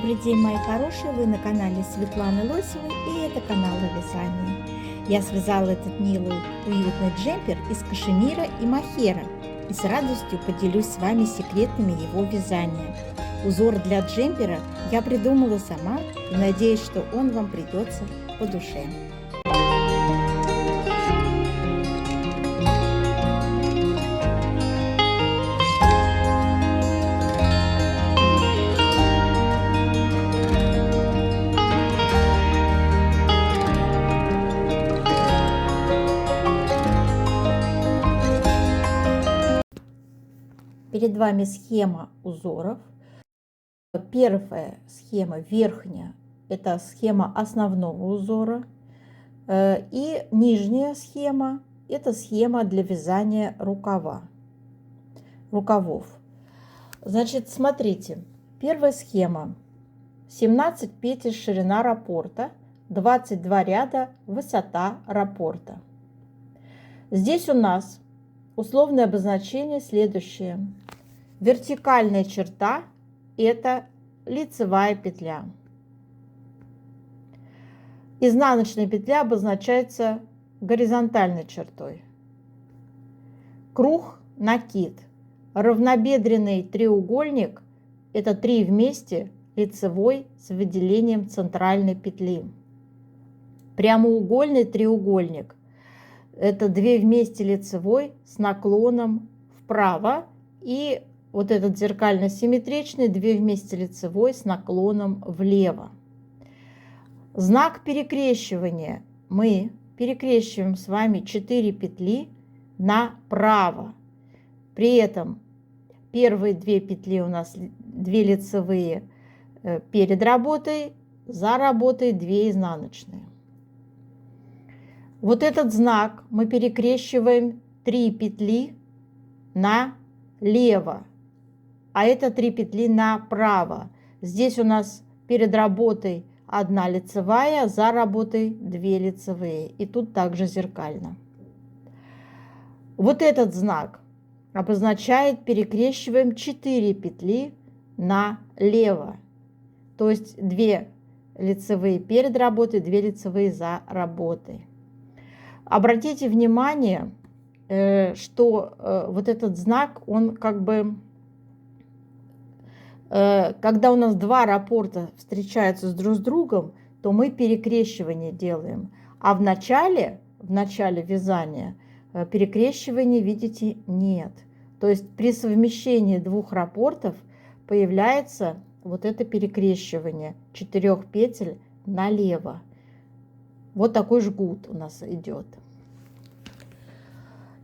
Добрый день, мои хорошие! Вы на канале Светланы Лосевой, и это канал о вязании. Я связала этот милый уютный джемпер из кашемира и мохера и с радостью поделюсь с вами секретами его вязания. Узор для джемпера я придумала сама и надеюсь, что он вам придется по душе. Перед вами схема узоров. Первая схема, верхняя, это схема основного узора. И нижняя схема, это схема для вязания рукавов. Значит, смотрите, первая схема. 17 петель ширина раппорта, 22 ряда высота раппорта. Здесь у нас условное обозначение следующее. Вертикальная черта – это лицевая петля. Изнаночная петля обозначается горизонтальной чертой. Круг – накид. Равнобедренный треугольник – это 3 вместе лицевой с выделением центральной петли. Прямоугольный треугольник – это 2 вместе лицевой с наклоном вправо, и вот этот зеркально-симметричный 2 вместе лицевой с наклоном влево. Знак перекрещивания. Мы перекрещиваем с вами 4 петли направо. При этом первые 2 петли у нас 2 лицевые перед работой, за работой 2 изнаночные. Вот этот знак мы перекрещиваем 3 петли налево, а это 3 петли направо. Здесь у нас перед работой 1 лицевая, за работой 2 лицевые. И тут также зеркально. Вот этот знак обозначает перекрещиваем 4 петли налево. То есть 2 лицевые перед работой, 2 лицевые за работой. Обратите внимание, что вот этот знак, он как бы, когда у нас 2 раппорта встречаются друг с другом, то мы перекрещивание делаем. А в начале вязания перекрещивания, видите, нет. То есть при совмещении 2 раппортов появляется вот это перекрещивание 4 петель налево. Вот такой жгут у нас идет.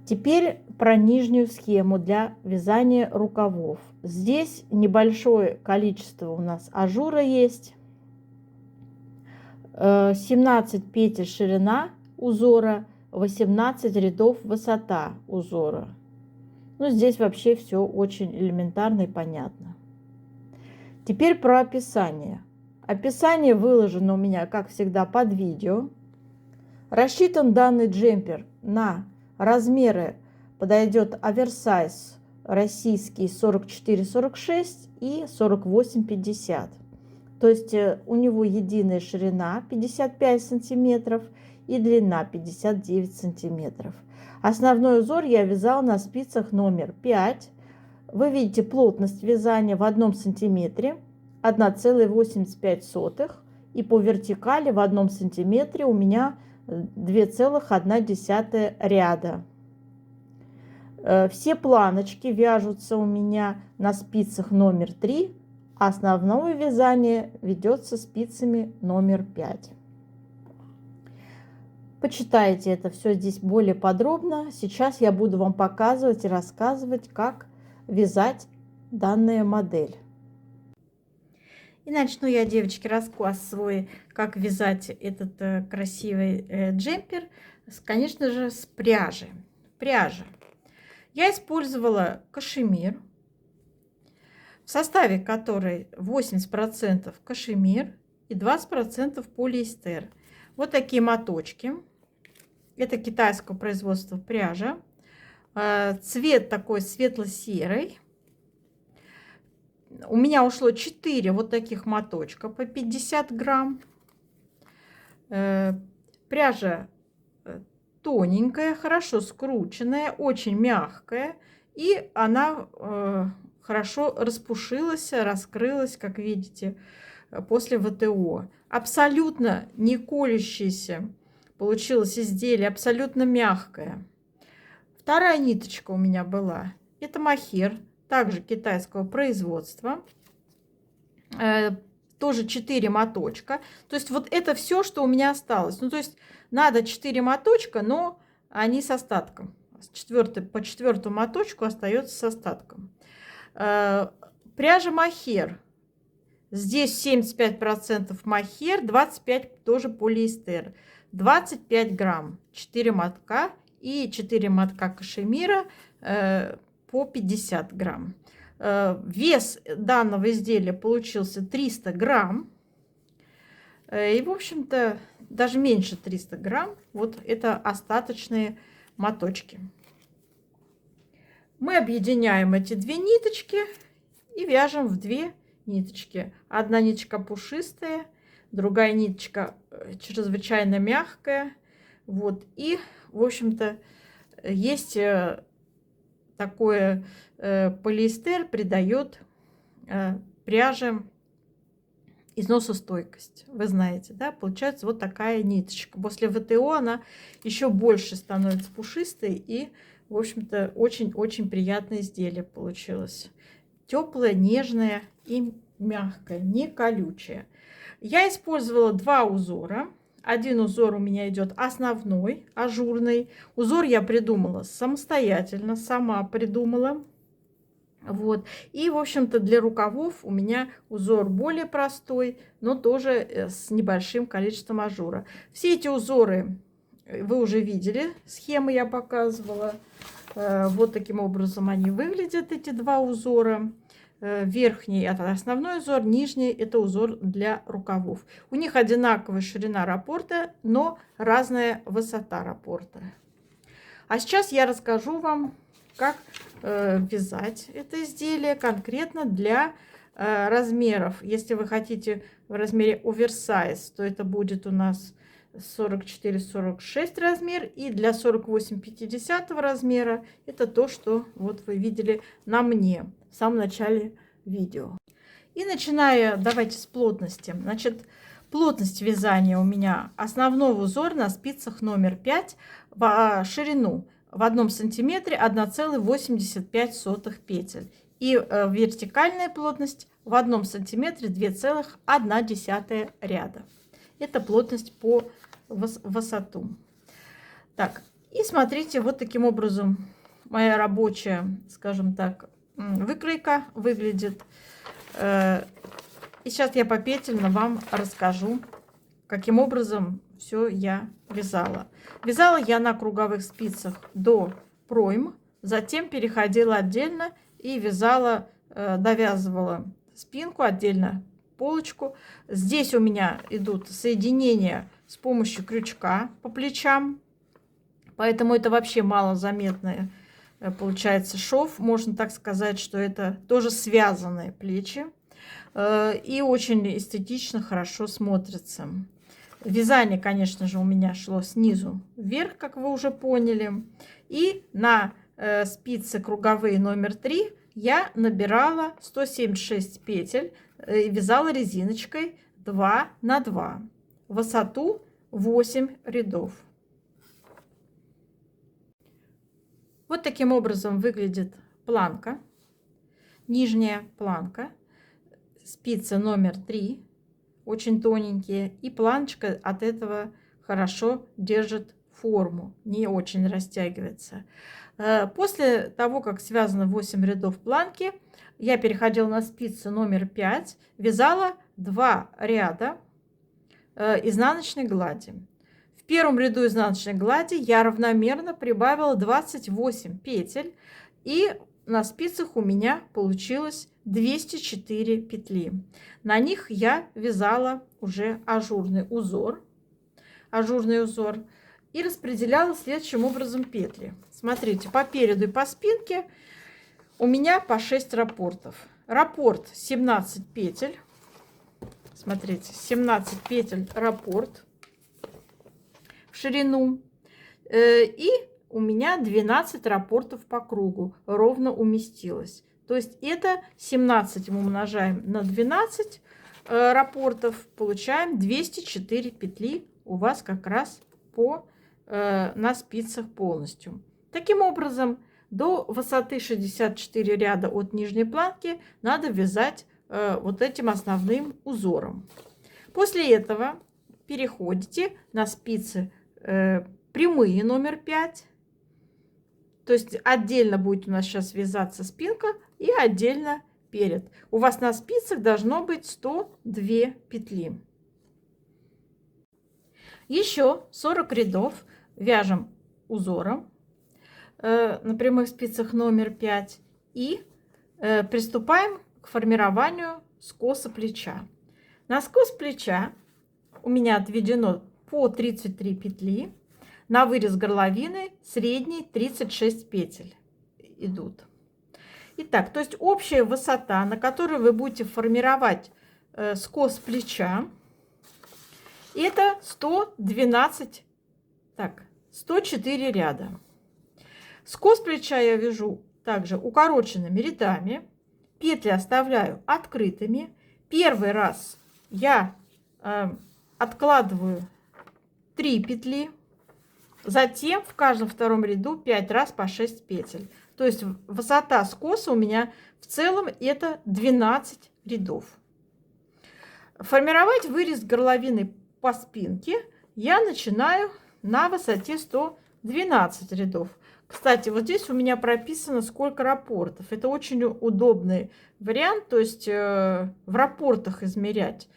Теперь про нижнюю схему для вязания рукавов. Здесь небольшое количество у нас ажура есть. 17 петель ширина узора, 18 рядов высота узора. Ну, здесь вообще все очень элементарно и понятно. Теперь про описание. Описание выложено у меня, как всегда, под видео. Рассчитан данный джемпер на размеры, подойдет оверсайз российский 44-46 и 48-50. То есть у него единая ширина 55 сантиметров и длина 59 сантиметров. Основной узор я вязала на спицах номер 5. Вы видите плотность вязания в 1 сантиметре 1,85, и по вертикали в 1 сантиметре у меня 2,1 ряда. Все планочки вяжутся у меня на спицах номер 3, а основное вязание ведется спицами номер 5. Почитайте это все здесь более подробно. Сейчас я буду вам показывать и рассказывать, как вязать данную модель. И начну я, девочки, рассказ свой, как вязать этот красивый джемпер, конечно же, с пряжи. Я использовала кашемир, в составе которой 80% кашемир и 20% полиэстер. Вот такие моточки. Это китайского производства пряжа. Цвет такой светло-серый. У меня ушло 4 вот таких моточка по 50 грамм. Пряжа тоненькая, хорошо скрученная, очень мягкая. И она хорошо распушилась, раскрылась, как видите, после ВТО. Абсолютно не колющееся получилось изделие, абсолютно мягкое. Вторая ниточка у меня была. Это мохер, также китайского производства. Тоже 4 моточка. То есть вот это все, что у меня осталось. Ну, то есть надо 4 моточка, но они с остатком. По 4-му моточку остается с остатком. Пряжа мохер. Здесь 75% мохер, 25% тоже полиэстер. 25 грамм, 4 мотка и 4 мотка кашемира по 50 грамм. Вес данного изделия получился 300 грамм. И, в общем-то, даже меньше 300 грамм. Вот это остаточные моточки. Мы объединяем эти 2 ниточки и вяжем в 2 ниточки. Одна ниточка пушистая, другая ниточка чрезвычайно мягкая. Вот. И, в общем-то, есть такое полиэстер придает пряже износостойкость. Вы знаете, да? Получается вот такая ниточка. После ВТО она еще больше становится пушистой. И, в общем-то, очень-очень приятное изделие получилось. Теплое, нежное и мягкое, не колючее. Я использовала 2 узора. Один узор у меня идет основной, ажурный. Узор я придумала самостоятельно, сама придумала. Вот. И, в общем-то, для рукавов у меня узор более простой, но тоже с небольшим количеством ажура. Все эти узоры вы уже видели, схемы я показывала. Вот таким образом они выглядят, эти 2 узора. Верхний это основной узор, нижний это узор для рукавов. У них одинаковая ширина раппорта, но разная высота раппорта. А сейчас я расскажу вам, как вязать это изделие конкретно для размеров. Если вы хотите в размере оверсайз, то это будет у нас 44-46 размер. И для 48-50 размера это то, что вот вы видели на мне в самом начале видео. И начиная, давайте с плотности. Значит, плотность вязания у меня основного узора на спицах номер 5 в ширину в 1 сантиметре 1,85 петель. И вертикальная плотность в 1 сантиметре 2,1 ряда. Это плотность по высоту. Так, и смотрите, вот таким образом моя рабочая, скажем так, выкройка выглядит. И сейчас я попетельно вам расскажу, каким образом все я вязала. Вязала я на круговых спицах до пройм, затем переходила отдельно и вязала, довязывала спинку, отдельно полочку. Здесь у меня идут соединения с помощью крючка по плечам, поэтому это вообще малозаметное получается шов. Можно так сказать, что это тоже связанные плечи. И очень эстетично, хорошо смотрится. Вязание, конечно же, у меня шло снизу вверх, как вы уже поняли. И на спицы круговые номер 3 я набирала 176 петель и вязала резиночкой 2 на 2. Высоту 8 рядов. Вот таким образом выглядит планка. Нижняя планка. Спица номер 3. Очень тоненькие. И планочка от этого хорошо держит форму. Не очень растягивается. После того, как связано 8 рядов планки, я переходила на спицу номер 5. Вязала 2 ряда изнаночной глади. В первом ряду изнаночной глади я равномерно прибавила 28 петель. И на спицах у меня получилось 204 петли. На них я вязала уже ажурный узор. И распределяла следующим образом петли. Смотрите, по переду и по спинке у меня по 6 раппортов. раппорт 17 петель. Смотрите, 17 петель раппорт в ширину. И у меня 12 раппортов по кругу ровно уместилось. То есть это 17 мы умножаем на 12 раппортов, получаем 204 петли у вас как раз на спицах полностью. Таким образом, до высоты 64 ряда от нижней планки надо вязать вот этим основным узором. После этого переходите на спицы прямые номер 5. То есть отдельно будет у нас сейчас вязаться спинка и отдельно перед. У вас на спицах должно быть 102 петли. Еще 40 рядов вяжем узором на прямых спицах номер 5 и приступаем к формированию скоса плеча. На скос плеча у меня отведено по 33 петли. На вырез горловины средний 36 петель идут. Итак, то есть общая высота, на которой вы будете формировать скос плеча, это 104 ряда. Скос плеча я вяжу также укороченными рядами. Петли оставляю открытыми. Первый раз я откладываю 3 петли. Затем в каждом втором ряду 5 раз по 6 петель. То есть высота скоса у меня в целом это 12 рядов. Формировать вырез горловины по спинке я начинаю на высоте 112 рядов. Кстати, вот здесь у меня прописано, сколько раппортов. Это очень удобный вариант, то есть в раппортах измерять.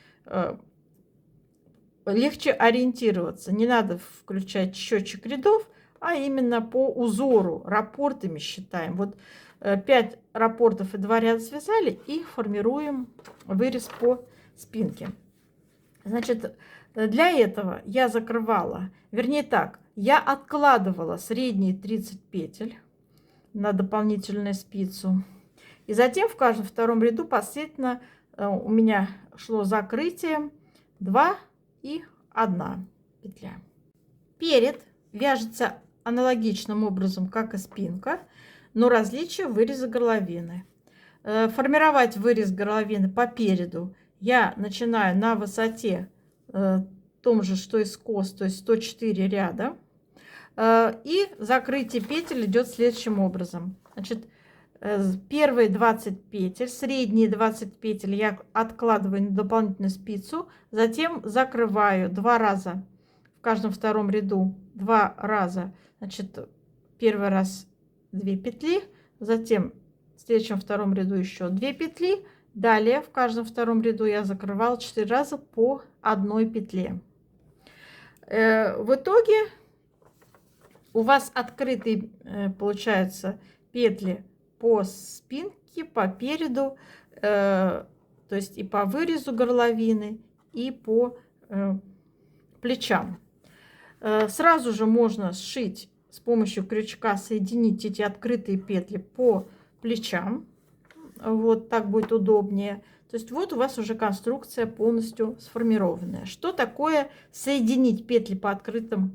Легче ориентироваться. Не надо включать счетчик рядов, а именно по узору раппортами считаем. Вот 5 раппортов и 2 ряда связали и формируем вырез по спинке. Значит, для этого я закрывала, вернее так, я откладывала средние 30 петель на дополнительную спицу. И затем в каждом втором ряду последовательно у меня шло закрытие 2 и 1 петля. Перед вяжется аналогичным образом, как и спинка, но различие выреза горловины. Формировать вырез горловины по переду я начинаю на высоте том же, что и скос, то есть 104 ряда. И закрытие петель идет следующим образом. Значит, первые 20 петель, средние 20 петель я откладываю на дополнительную спицу, затем закрываю 2 раза в каждом втором ряду, 2 раза, значит, первый раз 2 петли, затем в следующем втором ряду еще 2 петли, далее в каждом втором ряду я закрывала 4 раза по 1 петле. В итоге у вас открытые получаются петли по спинке, по переду, то есть и по вырезу горловины, и по плечам. Сразу же можно сшить с помощью крючка, соединить эти открытые петли по плечам. Вот так будет удобнее. То есть вот у вас уже конструкция полностью сформированная. Что такое соединить петли по открытым?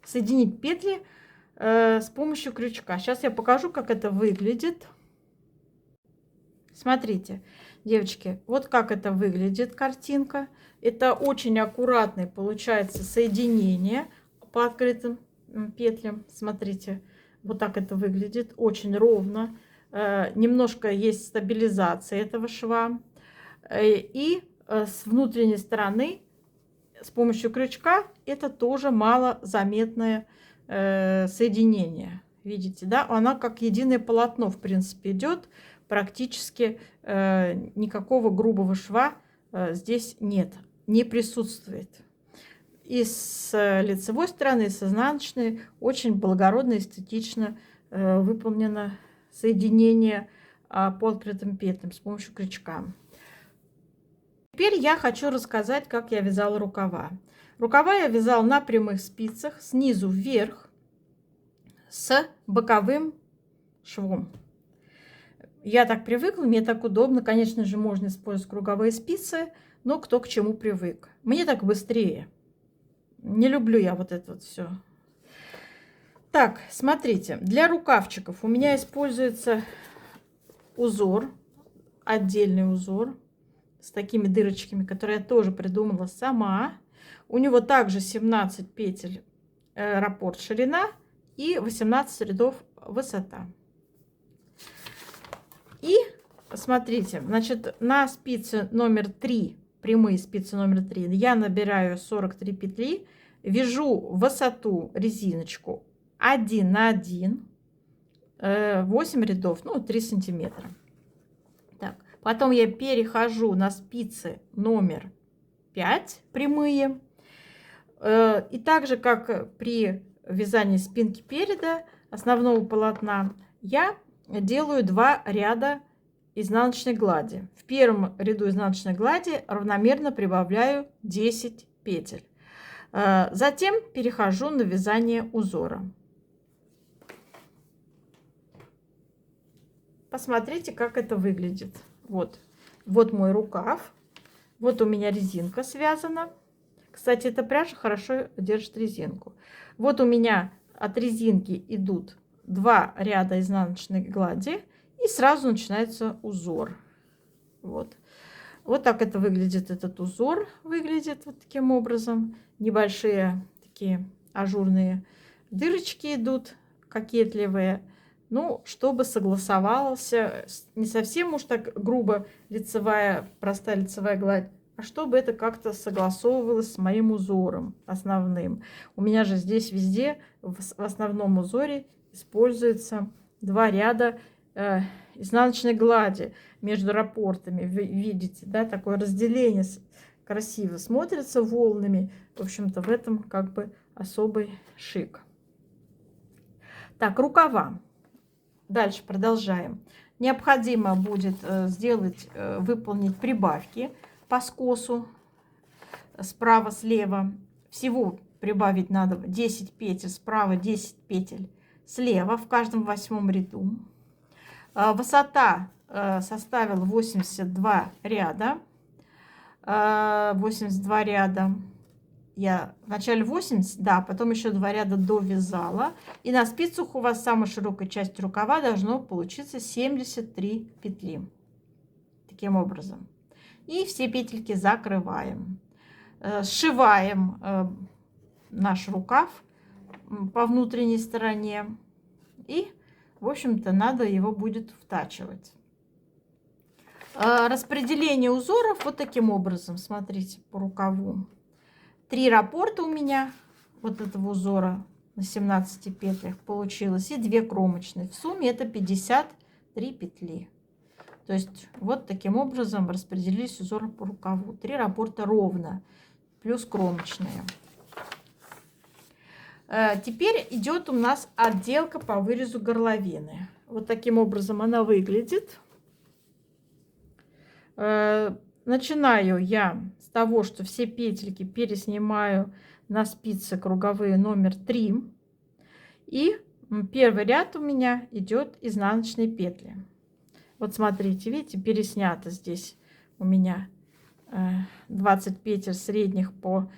Соединить петли с помощью крючка. Сейчас я покажу, как это выглядит. Смотрите, девочки, вот как это выглядит картинка. Это очень аккуратное получается соединение по открытым петлям. Смотрите, вот так это выглядит. Очень ровно. Немножко есть стабилизация этого шва. И с внутренней стороны с помощью крючка это тоже малозаметное соединение. Видите, да? Она как единое полотно, в принципе, идет. Практически никакого грубого шва здесь нет, не присутствует. И с лицевой стороны, и с изнаночной очень благородно, эстетично выполнено соединение по открытым петлям с помощью крючка. Теперь я хочу рассказать, как я вязала рукава. Рукава я вязала на прямых спицах снизу вверх с боковым швом. Я так привыкла, мне так удобно. Конечно же, можно использовать круговые спицы, но кто к чему привык. Мне так быстрее. Не люблю я вот это вот все. Так, смотрите, для рукавчиков у меня используется узор, отдельный узор с такими дырочками, которые я тоже придумала сама. У него также 17 петель раппорт ширина и 18 рядов высота. И смотрите, значит, на спице номер 3, прямые спицы номер 3, я набираю 43 петли, вяжу высоту резиночку 1 на 1, 8 рядов, ну 3 сантиметра. Так, потом я перехожу на спицы номер 5, прямые. И так же, как при вязании спинки переда основного полотна, я делаю 2 ряда изнаночной глади. В первом ряду изнаночной глади равномерно прибавляю 10 петель. Затем перехожу на вязание узора. Посмотрите, как это выглядит. Вот мой рукав. Вот у меня резинка связана. Кстати, эта пряжа хорошо держит резинку. Вот у меня от резинки идут 2 ряда изнаночной глади. И сразу начинается узор. Вот так это выглядит, этот узор выглядит вот таким образом. Небольшие такие ажурные дырочки идут, кокетливые. Ну, чтобы согласовался, не совсем уж так грубо лицевая, простая лицевая гладь, а чтобы это как-то согласовывалось с моим узором основным. У меня же здесь везде в основном узоре используется 2 ряда изнаночной глади между раппортами. Вы видите, да, такое разделение красиво смотрится волнами. В общем-то, в этом как бы особый шик. Так, рукава. Дальше продолжаем. Необходимо будет выполнить прибавки по скосу справа-слева. Всего прибавить надо 10 петель справа, 10 петель слева в каждом 8 ряду. Высота составила 82 ряда. 82 ряда. Я вначале 80, да, потом еще 2 ряда довязала. И на спицах у вас самой широкой части рукава должно получиться 73 петли. Таким образом. И все петельки закрываем. Сшиваем наш рукав по внутренней стороне. И, в общем-то, надо его будет втачивать. Распределение узоров вот таким образом. Смотрите, по рукаву. 3 раппорта у меня вот этого узора на 17 петлях получилось. И 2 кромочные. В сумме это 53 петли. То есть вот таким образом распределились узоры по рукаву. 3 раппорта ровно. Плюс кромочные. Теперь идет у нас отделка по вырезу горловины. Вот таким образом она выглядит. Начинаю я с того, что все петельки переснимаю на спицы круговые номер 3. И первый ряд у меня идет изнаночные петли. Вот смотрите, видите, переснято здесь у меня 20 петель средних по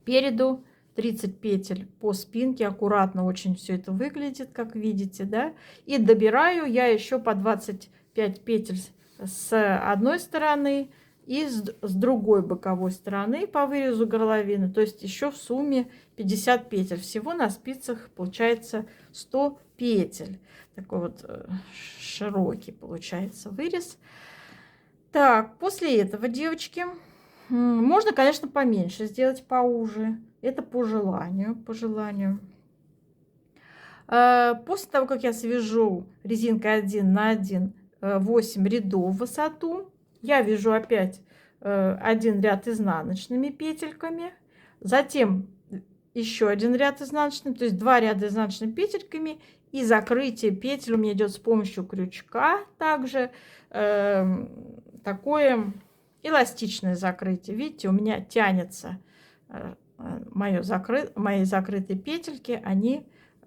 переду, 30 петель по спинке. Аккуратно очень все это выглядит, как видите, да. И добираю я еще по 25 петель с одной стороны и с другой боковой стороны по вырезу горловины. То есть еще в сумме 50 петель. Всего на спицах получается 100 петель. Такой вот широкий получается вырез. Так, после этого, девочки, можно, конечно, поменьше сделать, поуже. Это по желанию, по желанию. После того, как я свяжу резинкой 1 на 1 8 рядов в высоту, я вяжу опять 1 ряд изнаночными петельками, затем еще 1 ряд изнаночным, то есть 2 ряда изнаночными петельками, и закрытие петель у меня идет с помощью крючка также. Такое эластичное закрытие. Видите, у меня тянется мои закрытые петельки, они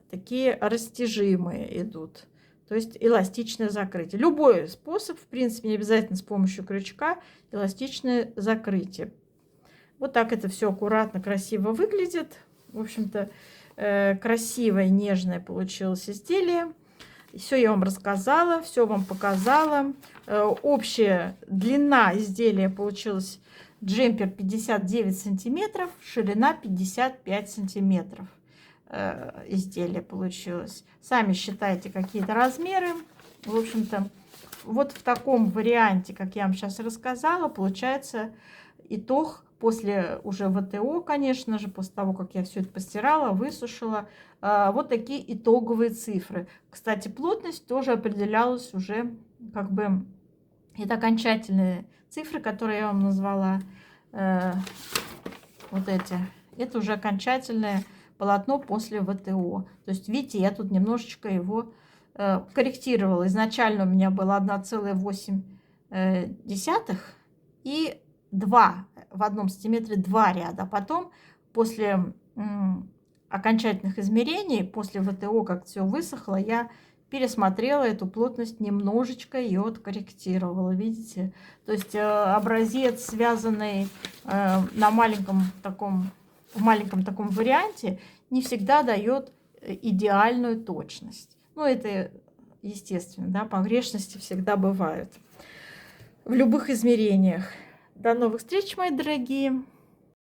такие растяжимые идут. То есть эластичное закрытие. Любой способ, в принципе, не обязательно с помощью крючка, эластичное закрытие. Вот так это все аккуратно, красиво выглядит. В общем-то, красивое, нежное получилось изделие. Все я вам рассказала, все вам показала. Общая длина изделия получилась джемпер 59 сантиметров, ширина 55 сантиметров. Изделие получилось. Сами считайте какие-то размеры. В общем-то, вот в таком варианте, как я вам сейчас рассказала, получается итог после уже ВТО, конечно же, после того, как я все это постирала, высушила. Вот такие итоговые цифры. Кстати, плотность тоже определялась уже, как бы, это окончательные цифры, которые я вам назвала. Вот эти. Это уже окончательное полотно после ВТО. То есть, видите, я тут немножечко его корректировала. Изначально у меня было 1,8 и 2 в одном сантиметре 2 ряда. А потом, после окончательных измерений, после ВТО, как все высохло, я пересмотрела эту плотность, немножечко ее откорректировала, видите? То есть образец, связанный на маленьком таком, в маленьком таком варианте, не всегда дает идеальную точность. Ну, это естественно, да, погрешности всегда бывают в любых измерениях. До новых встреч, мои дорогие!